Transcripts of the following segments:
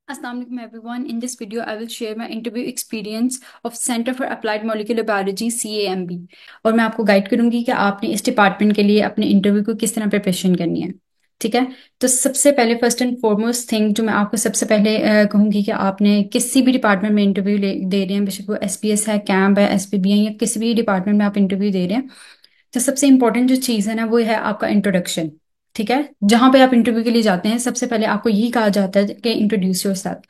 Assalamu alaikum everyone. In this video, I will share my interview experience of Center for Applied Molecular Biology CAMB और मैं आपको guide करूंगी कि आपने इस डिपार्टमेंट के लिए अपने इंटरव्यू को किस तरह प्रिपरेशन करनी है। ठीक है। तो सबसे पहले फर्स्ट एंड फॉरमोस्ट थिंग जो मैं आपको सबसे पहले कहूंगी कि आपने किसी भी डिपार्टमेंट में इंटरव्यू दे रहे हैं, बेशक वो एसपीएस है, कैम्प है, एसपीबी है या किसी भी डिपार्टमेंट में आप इंटरव्यू दे रहे हैं, तो सबसे इंपॉर्टेंट जो चीज़ है ना वो है आपका इंट्रोडक्शन। ठीक है। जहां पे आप इंटरव्यू के लिए जाते हैं सबसे पहले आपको यही कहा जाता है कि इंट्रोड्यूस योर सेल्फ।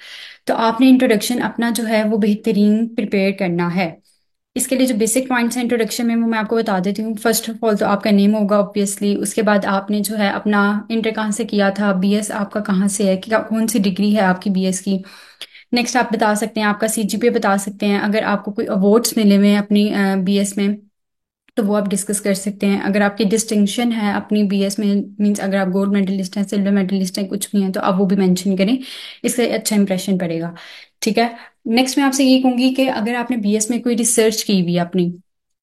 तो आपने इंट्रोडक्शन अपना जो है वो बेहतरीन प्रिपेयर करना है। इसके लिए जो बेसिक पॉइंट्स हैं इंट्रोडक्शन में वो मैं आपको बता देती हूँ। फर्स्ट ऑफ ऑल तो आपका नेम होगा ऑब्वियसली। उसके बाद आपने जो है अपना इंटर कहाँ से किया था, बीएस आपका कहाँ से है, कौन सी डिग्री है आपकी बीएस की। नेक्स्ट आप बता सकते हैं आपका सीजीपीए बता सकते हैं। अगर आपको कोई अवार्ड्स मिले हुए हैं अपनी बीएस में तो वो आप डिस्कस कर सकते हैं। अगर आपकी डिस्टिंक्शन है अपनी बीएस में, मींस अगर आप गोल्ड मेडलिस्ट हैं, सिल्वर मेडलिस्ट हैं, कुछ भी हैं, तो आप वो भी मेंशन करें। इससे अच्छा इंप्रेशन पड़ेगा। ठीक है। नेक्स्ट मैं आपसे यही कहूंगी कि अगर आपने बीएस में कोई रिसर्च की हुई है अपनी,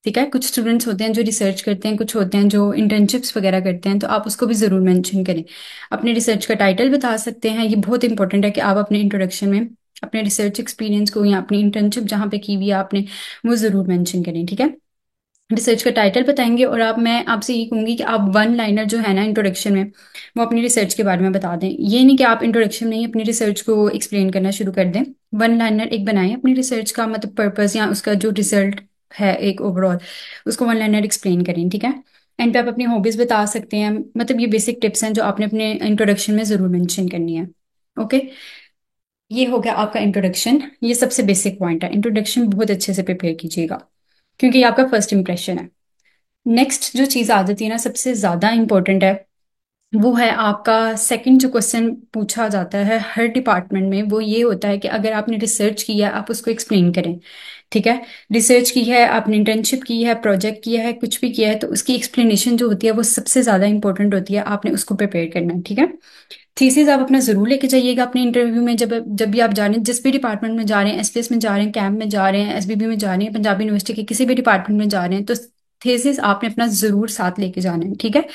ठीक है, कुछ स्टूडेंट्स होते हैं जो रिसर्च करते हैं, कुछ होते हैं जो इंटर्नशिप्स वगैरह करते हैं, तो आप उसको भी ज़रूर मेंशन करें। अपने रिसर्च का टाइटल बता सकते हैं। ये बहुत इंपॉर्टेंट है कि आप अपने इंट्रोडक्शन में अपने रिसर्च एक्सपीरियंस को या अपनी इंटर्नशिप जहाँ पे की हुई है आपने, वो ज़रूर मेंशन करें। ठीक है। रिसर्च का टाइटल बताएंगे और आप मैं आपसे ये कहूंगी कि आप वन लाइनर जो है ना इंट्रोडक्शन में वो अपनी रिसर्च के बारे में बता दें। ये नहीं कि आप इंट्रोडक्शन में ही अपनी रिसर्च को एक्सप्लेन करना शुरू कर दें। वन लाइनर एक बनाएं अपनी रिसर्च का, मतलब पर्पस या उसका जो रिजल्ट है एक ओवरऑल, उसको वन लाइनर एक्सप्लेन करें। ठीक है। एंड पे आप अपनी हॉबीज बता सकते हैं। मतलब ये बेसिक टिप्स हैं जो आपने अपने इंट्रोडक्शन में जरूर मेंशन करनी है। ओके। ये हो गया आपका इंट्रोडक्शन। ये सबसे बेसिक पॉइंट है। इंट्रोडक्शन बहुत अच्छे से प्रिपेयर कीजिएगा क्योंकि ये आपका फर्स्ट इंप्रेशन है। नेक्स्ट जो चीज़ आ जाती है ना सबसे ज़्यादा इंपॉर्टेंट है, वो है आपका सेकंड जो क्वेश्चन पूछा जाता है हर डिपार्टमेंट में, वो ये होता है कि अगर आपने रिसर्च किया है आप उसको एक्सप्लेन करें। ठीक है। रिसर्च की है, आपने इंटर्नशिप की है, प्रोजेक्ट किया है, कुछ भी किया है, तो उसकी एक्सप्लेनेशन जो होती है वो सबसे ज़्यादा इंपॉर्टेंट होती है। आपने उसको प्रिपेयर करना है। ठीक है। थीसिस आप अपना जरूर लेके जाइएगा अपने इंटरव्यू में। जब जब भी आप जा रहे हैं, जिस भी डिपार्टमेंट में जा रहे हैं, एसपीएस में जा रहे हैं, कैंप में जा रहे हैं, एसबीबी में जा रहे हैं, पंजाबी यूनिवर्सिटी के किसी भी डिपार्टमेंट में जा रहे हैं, तो थीसिस आपने अपना जरूर साथ लेके जाना है। ठीक है।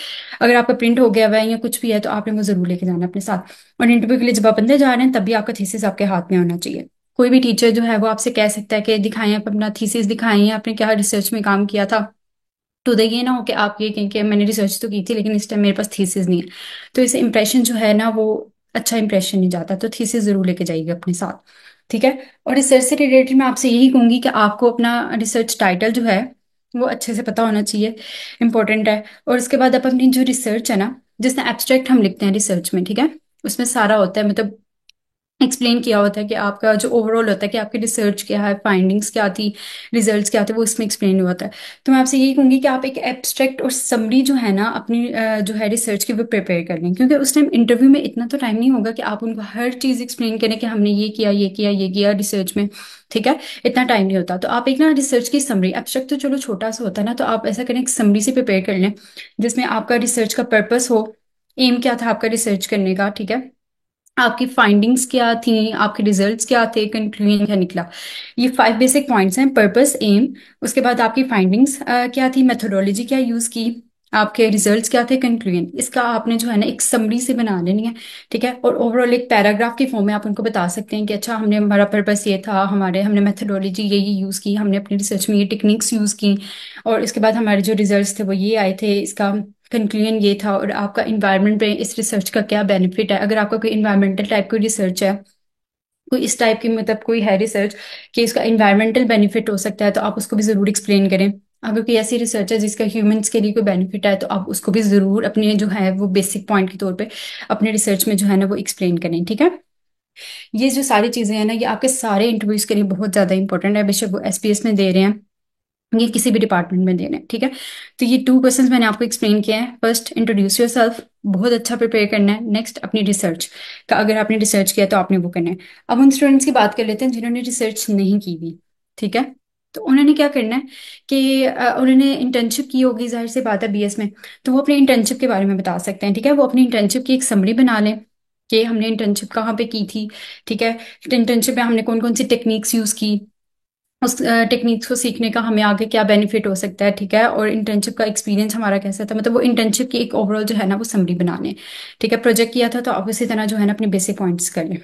अगर आपका प्रिंट हो गया हुआ है या कुछ भी है तो आपने वो जरूर लेके जाना है अपने साथ। और इंटरव्यू के लिए जब आप अंदर जा रहे हैं तब भी आपका थीसिस आपके हाथ में होना चाहिए। कोई भी टीचर जो है वो आपसे कह सकता है कि दिखाएं, आप अपना थीसिस दिखाएं, आपने क्या रिसर्च में काम किया था। तो ये ना हो कि आप ये कहें कि मैंने रिसर्च तो की थी लेकिन इस टाइम मेरे पास थीसिस नहीं है, तो इससे इंप्रेशन जो है ना वो अच्छा इंप्रेशन नहीं जाता। तो थीसिस जरूर लेके जाइएगा अपने साथ। ठीक है। और रिसर्च से रिलेटेड मैं आपसे यही कहूंगी कि आपको अपना रिसर्च टाइटल जो है वो अच्छे से पता होना चाहिए। इंपॉर्टेंट है। और उसके बाद आप अपनी जो रिसर्च है ना, जिसमें एब्स्ट्रैक्ट हम लिखते हैं रिसर्च में, ठीक है, उसमें सारा होता है, मतलब एक्सप्लेन किया होता है कि आपका जो ओवरऑल होता है कि आपकी रिसर्च क्या है, फाइंडिंग्स क्या थी, रिजल्ट्स क्या थे, वो इसमें एक्सप्लेन हुआ होता है। तो मैं आपसे यही कहूंगी कि आप एक एब्स्ट्रैक्ट और समरी जो है ना अपनी जो है रिसर्च की वो प्रिपेयर कर लें, क्योंकि उस टाइम इंटरव्यू में इतना तो टाइम नहीं होगा कि आप उनको हर चीज़ एक्सप्लेन करें कि हमने ये किया, ये किया, ये किया रिसर्च में। ठीक है। इतना टाइम नहीं होता। तो आप एक ना रिसर्च की समरी, एब्स्ट्रैक्ट तो चलो छोटा सा होता है ना, तो आप ऐसा करें एक समरी से प्रिपेयर कर लें जिसमें आपका रिसर्च का पर्पस हो, एम क्या था आपका रिसर्च करने का। ठीक है। आपकी फाइंडिंग्स क्या थी, आपके रिजल्ट्स क्या थे, कंक्लूजन क्या निकला। ये 5 बेसिक पॉइंट्स हैं, पर्पस, एम, उसके बाद आपकी फाइंडिंग्स क्या थी, मेथोडोलॉजी क्या यूज की, आपके रिजल्ट्स क्या थे, कंक्लूजन। इसका आपने जो है ना एक समरी से बना लेनी है। ठीक है। और ओवरऑल एक पैराग्राफ के फॉर्म में आप उनको बता सकते हैं कि अच्छा हमने, हमारा पर्पस ये था, हमने मेथोडोलॉजी ये यूज की, हमने अपनी रिसर्च में ये टेक्निक्स यूज की, और इसके बाद हमारे जो रिजल्ट्स थे वो ये आए थे, इसका कंक्लूजन ये था, और आपका इन्वायरमेंट पे इस रिसर्च का क्या बेनिफिट है। अगर आपका कोई इन्वायरमेंटल टाइप की रिसर्च है, कोई इस टाइप की, मतलब कोई है रिसर्च कि इसका इन्वायरमेंटल बेनिफिट हो सकता है, तो आप उसको भी जरूर एक्सप्लेन करें। अगर कोई ऐसी रिसर्च है जिसका ह्यूमंस के लिए कोई बेनिफिट है तो आप उसको भी जरूर अपने जो है वो बेसिक पॉइंट के तौर पे अपने रिसर्च में जो है ना वो एक्सप्लेन करें। ठीक है। ये जो सारी चीजें हैं ना ये आपके सारे इंटरव्यूज के लिए बहुत ज्यादा इंपॉर्टेंट है, बेशक वो एसपीएस में दे रहे हैं ये किसी भी डिपार्टमेंट में देना है। ठीक है। तो ये 2 क्वेश्चंस मैंने आपको एक्सप्लेन किया है। फर्स्ट, इंट्रोड्यूस योरसेल्फ, बहुत अच्छा प्रिपेयर करना है। नेक्स्ट, अपनी रिसर्च का, अगर आपने रिसर्च किया तो आपने वो करना है। अब उन स्टूडेंट्स की बात कर लेते हैं जिन्होंने रिसर्च नहीं की हुई। ठीक है। तो उन्होंने क्या करना है कि उन्होंने इंटर्नशिप की होगी, जाहिर सी बात है बीएस में, तो वो अपनी इंटर्नशिप के बारे में बता सकते हैं। ठीक है। वो अपनी इंटर्नशिप की एक समरी बना लें कि हमने इंटर्नशिप कहाँ पे की थी। ठीक है। इंटर्नशिप में हमने कौन कौन सी टेक्निक्स यूज की, उस टेक्निक्स को सीखने का हमें आगे क्या बेनिफिट हो सकता है। ठीक है। और इंटर्नशिप का एक्सपीरियंस हमारा कैसा था, मतलब वो इंटर्नशिप की एक ओवरऑल जो है ना वो समरी बनाने। ठीक है। प्रोजेक्ट किया था तो आप उसी तरह जो है ना अपने बेसिक पॉइंट्स कर लें।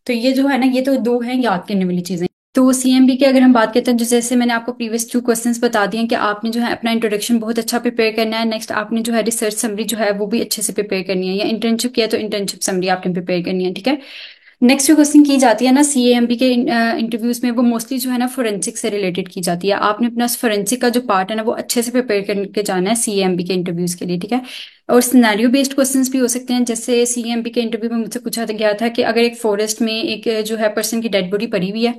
तो ये जो है ना, ये तो दो हैं याद करने वाली चीजें। तो सीएमबी की अगर हम बात करते हैं, तो जैसे मैंने आपको प्रीवियस 2 क्वेश्चंस बता दिए हैं कि आपने जो है अपना इंट्रोडक्शन बहुत अच्छा प्रिपेयर करना है। नेक्स्ट आपने जो है रिसर्च समरी जो है वो भी अच्छे से प्रिपेयर करनी है, या इंटर्नशिप किया तो इंटर्नशिप समरी आपने प्रिपेयर करनी है, ठीक है। नेक्स्ट जो क्वेश्चन की जाती है ना सीएएमबी के इंटरव्यूज में, वो मोस्टली जो है ना फोरेंसिक से रिलेटेड की जाती है। आपने अपना फोरेंसिक का जो पार्ट है ना वो अच्छे से प्रिपेयर करके जाना है सीएएमबी के इंटरव्यूज के लिए, ठीक है। और सिनेरियो बेस्ड क्वेश्चंस भी हो सकते हैं। जैसे सीएएमबी के इंटरव्यू में मुझसे पूछा गया था कि अगर एक फॉरेस्ट में एक जो है पर्सन की डेड बॉडी पड़ी हुई है,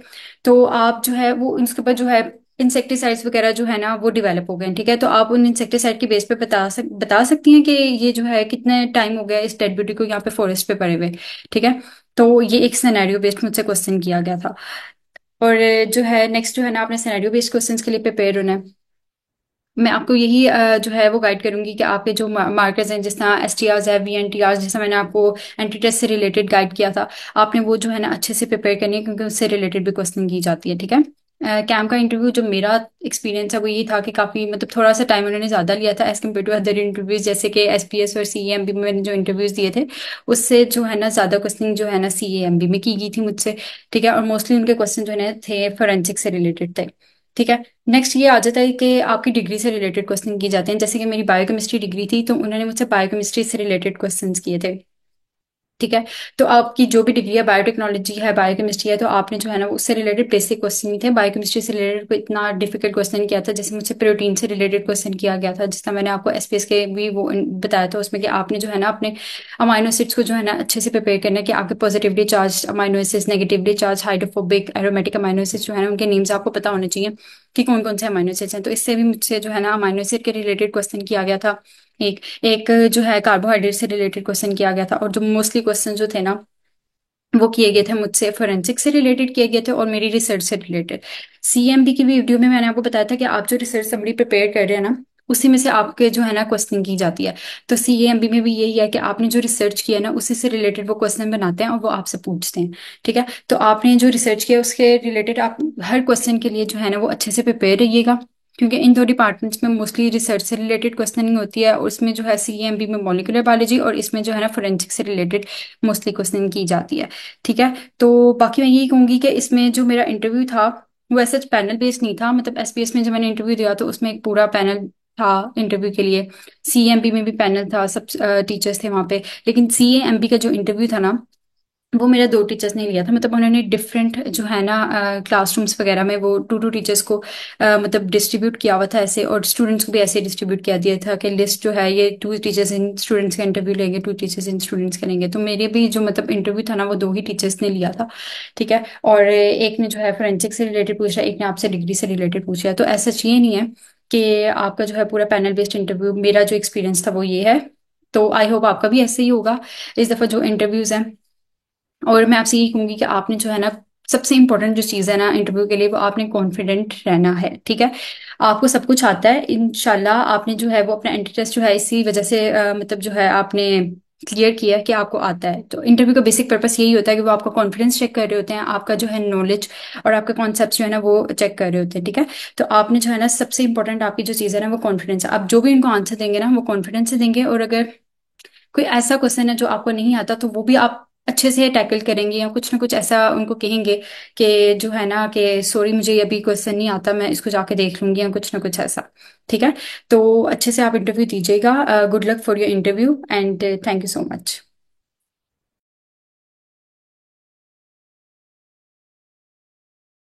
तो आप जो है वो उसके ऊपर जो है इंसेक्टिसाइड्स वगैरह जो है ना वो डेवलप हो गए हैं, ठीक है। तो आप उन इंसेक्टिसाइड के बेस पे बता सकती हैं कि ये जो है कितने टाइम हो गया इस डेड बॉडी को यहाँ पे फॉरेस्ट पे पड़े हुए, ठीक है। तो ये एक सिनेरियो बेस्ड मुझसे क्वेश्चन किया गया था। और जो है नेक्स्ट जो है ना, आपने सिनेरियो बेस्ड क्वेश्चंस के लिए प्रिपेयर होना है। मैं आपको यही जो है वो गाइड करूंगी कि आपके जो मार्कर्स हैं, जिस तरह STRs है, VNTRs, जैसा मैंने आपको एंट्री टेस्ट से रिलेटेड गाइड किया था, आपने वो जो है ना अच्छे से प्रिपेयर करनी है, क्योंकि उससे रिलेटेड भी क्वेश्चन की जाती है, ठीक है। कैम का इंटरव्यू जो मेरा एक्सपीरियंस है वो यही था कि काफ़ी मतलब थोड़ा सा टाइम उन्होंने ज़्यादा लिया था as compared to other interviews, जैसे कि SPS और CAMB में मैंने जो इंटरव्यूज दिए थे, उससे जो है ना ज़्यादा क्वेश्चनिंग जो है ना CAMB में की गई थी मुझसे, ठीक है। और मोस्टली उनके क्वेश्चन जो है ना थे फोरेंसिक से रिलेटेड थे, ठीक है। नेक्स्ट ये आ जाता है कि आपकी डिग्री से रिलेटेड क्वेश्चन किए जाते हैं। जैसे कि मेरी बायोकेमिस्ट्री डिग्री थी, तो उन्होंने मुझसे बायोकेमिस्ट्री से रिलेटेड क्वेश्चंस किए थे, ठीक है। तो आपकी जो भी डिग्री है, बायोटेक्नोलॉजी है, बायोकेमिस्ट्री है, तो आपने जो है ना उससे रिलेटेड बेसिक क्वेश्चन ही थे। बायोकेमिस्ट्री से रिलेटेड कोई इतना डिफिकल्ट क्वेश्चन किया था, जैसे मुझसे प्रोटीन से रिलेटेड क्वेश्चन किया गया था, जिसका मैंने आपको SPS के भी वो बताया था उसमें, कि आपने जो है ना अपने अमाइनो एसिड्स को जो है ना अच्छे से प्रिपेयर करना है, कि आपके positively charge amino acids, negatively charge hydrophobic aromatic amino acids जो है ना उनके नेम्स आपको पता होने चाहिए कि कौन कौन से अमाइनो एसिड्स हैं। तो इससे भी मुझसे जो है ना अमाइनो एसिड के रिलेटेड क्वेश्चन किया गया था। एक एक जो है कार्बोहाइड्रेट से रिलेटेड क्वेश्चन किया गया था। और जो मोस्टली क्वेश्चन जो थे ना वो किए गए थे मुझसे फोरेंसिक से रिलेटेड किए गए थे, और मेरी रिसर्च से रिलेटेड। CMB की वीडियो में मैंने आपको बताया था कि आप जो रिसर्च समरी प्रिपेयर कर रहे हैं ना, उसी में से आपके जो है ना क्वेश्चन की जाती है। तो CAMB में भी यही है कि आपने जो रिसर्च किया ना उसी से रिलेटेड वो क्वेश्चन बनाते हैं और वो आपसे पूछते हैं, ठीक है। तो आपने जो रिसर्च किया उसके रिलेटेड आप हर क्वेश्चन के लिए जो है ना वो अच्छे से प्रिपेयर रहिएगा, क्योंकि इन दो डिपार्टमेंट्स में मोस्टली रिसर्च से रिलेटेड क्वेश्चनिंग होती है, और उसमें जो है CAMB में मॉलिक्यूलर बायोलॉजी, और इसमें जो है ना फोरेंसिक से रिलेटेड मोस्टली क्वेश्चनिंग की जाती है, ठीक है। तो बाकी मैं यही कहूंगी कि इसमें जो मेरा इंटरव्यू था वो ऐसा पैनल बेस्ड नहीं था। मतलब SPS में जब मैंने इंटरव्यू दिया तो उसमें एक पूरा पैनल था इंटरव्यू के लिए। CAMB में भी पैनल था, सब टीचर्स थे वहाँ पे। लेकिन CAMB का जो इंटरव्यू था ना, वो मेरा 2 टीचर्स ने लिया था। मतलब उन्होंने डिफरेंट जो है ना क्लासरूम्स वगैरह में वो टू टीचर्स को मतलब डिस्ट्रीब्यूट किया हुआ था ऐसे, और स्टूडेंट्स को भी ऐसे डिस्ट्रीब्यूट किया दिया था कि लिस्ट जो है ये 2 टीचर्स इन स्टूडेंट्स का इंटरव्यू लेंगे, 2 टीचर्स इन स्टूडेंट्स का लेंगे। तो मेरे भी जो मतलब इंटरव्यू था ना वो 2 ही टीचर्स ने लिया था, ठीक है। और एक ने जो है फोरेंसिक से रिलेटेड पूछा, एक ने आपसे डिग्री से रिलेटेड पूछा। तो ऐसा चाहिए नहीं है कि आपका जो है पूरा पैनल बेस्ड इंटरव्यू। मेरा जो एक्सपीरियंस था वो ये है। तो आई होप आपका भी ऐसे ही होगा इस दफ़ा जो इंटरव्यूज हैं। और मैं आपसे यही कहूंगी कि आपने जो है ना, सबसे इंपॉर्टेंट जो चीज़ है ना इंटरव्यू के लिए, वो आपने कॉन्फिडेंट रहना है, ठीक है। आपको सब कुछ आता है इंशाल्लाह। आपने जो है वो अपना एंट्री टेस्ट जो है इसी वजह से मतलब जो है आपने क्लियर किया कि आपको आता है। तो इंटरव्यू का बेसिक पर्पस यही होता है कि वो आपका कॉन्फिडेंस चेक कर रहे होते हैं, आपका जो है नॉलेज और आपके कॉन्सेप्ट जो है ना वो चेक कर रहे होते हैं, ठीक है। तो आपने जो है ना सबसे इंपॉर्टेंट आपकी जो चीज़ है ना वो कॉन्फिडेंस है। आप जो भी इनको आंसर देंगे ना वो कॉन्फिडेंस से देंगे। और अगर कोई ऐसा क्वेश्चन है जो आपको नहीं आता, तो वो भी आप अच्छे से टैकल करेंगे, या कुछ ना कुछ ऐसा उनको कहेंगे कि जो है ना कि सॉरी मुझे ये अभी क्वेश्चन नहीं आता, मैं इसको जाके देख लूंगी, या कुछ ना कुछ ऐसा, ठीक है। तो अच्छे से आप इंटरव्यू दीजिएगा। Good luck for your interview and thank you so much.